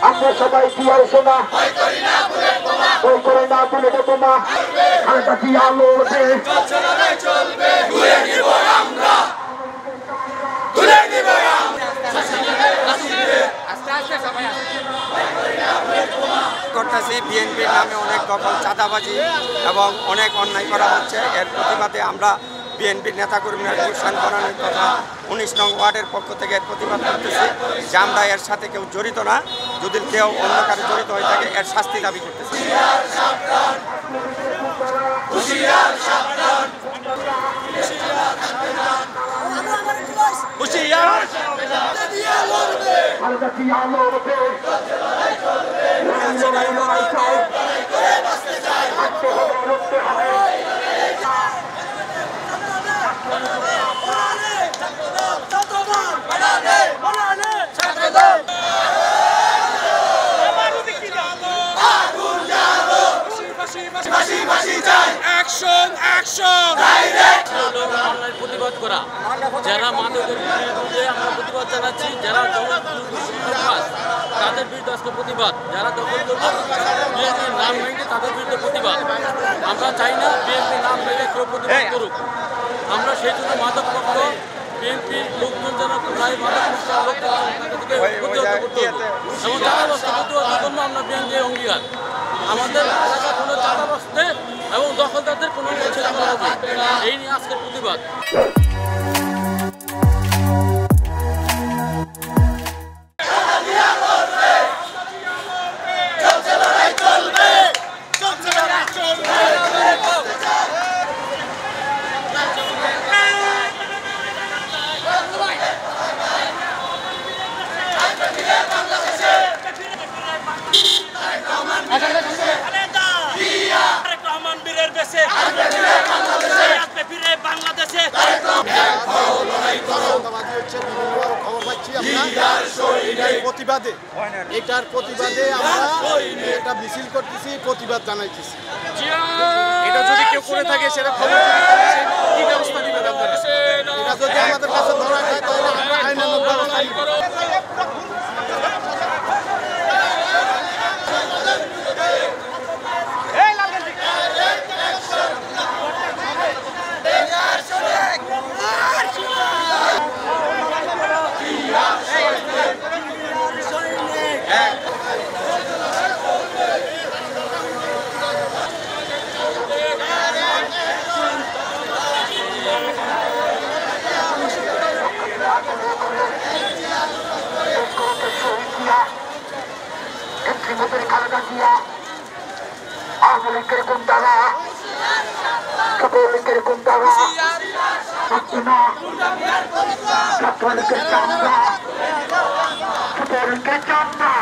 আমরা সবাই দিয়ার সোনা ওই করে না বুলেটে বোমা খালেদা জিয়া লড়বে করতেছি বিএনপির নামে অনেক দখল চাঁদাবাজি এবং অনেক অন্যায় করা হচ্ছে। এর প্রতিবাদে আমরা বিএনপির নেতাকর্মীরা গুলশান বনানীর তথা ১৯ নং ওয়ার্ডের পক্ষ থেকে এর প্রতিবাদ করতেছি যে আমরা এর সাথে কেউ জড়িত না, যদি কেউ অন্য কারো জড়িত হয়ে থাকে এর শাস্তি দাবি করতেছি। প্রতিবাদ করা যারা মাদকের বিরুদ্ধে আমরা প্রতিবাদ জানাচ্ছি, যারা তাদের বিরুদ্ধে আজকে প্রতিবাদ, যারা দখল করবে বিএনপির নাম ভেঙে তাদের বিরুদ্ধে প্রতিবাদ। আমরা চাই না বিএনপির নাম ভেঙে কেউ প্রতিবাদ করুক। আমরা সেই জন্য মাদক পক্ষ বিএনপি লোকজন যেন প্রায় মাদক প্রতিহত করতে হবে এবং চাঁদাবাজকে প্রতিহত জন্য আমরা বিএনপির অঙ্গীকার। আমাদের এলাকার কোনো চাঁদাবাজতে এবং দখলদারদের কোনো ছেড়ে দেওয়া হবে, এই নিয়ে আজকের প্রতিবাদ। প্রতিবাদে এটার প্রতিবাদে আমরা একটা মিছিল করতেছি, প্রতিবাদ জানাইতেছি। এটা যদি কেউ করে থাকে সেটা খবর কি ব্যবস্থা নেবেন আপনারা? এটা যদি আমাদের কাছে ধরা হয় তাহলে আমরা আইনানুগ ব্যবস্থা নিব। খালেদা জিয়া আওয়ামী লীগের গুন্ডারা ছাত্রলীগের গুন্ডারা ছাত্রলীগের চামড়া ছাত্রলীগের চামড়া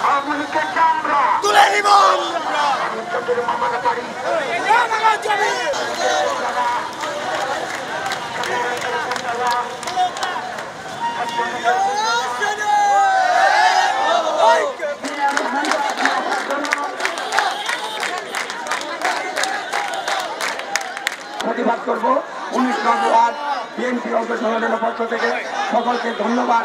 আওয়ামী লীগের চামড়া তুলে নিব মামারা বাড়ি প্রতিবাদ করব 19 নং ওয়ার্ড বিএনপি অঙ্গ সংগঠনের পক্ষ থেকে সকলকে ধন্যবাদ।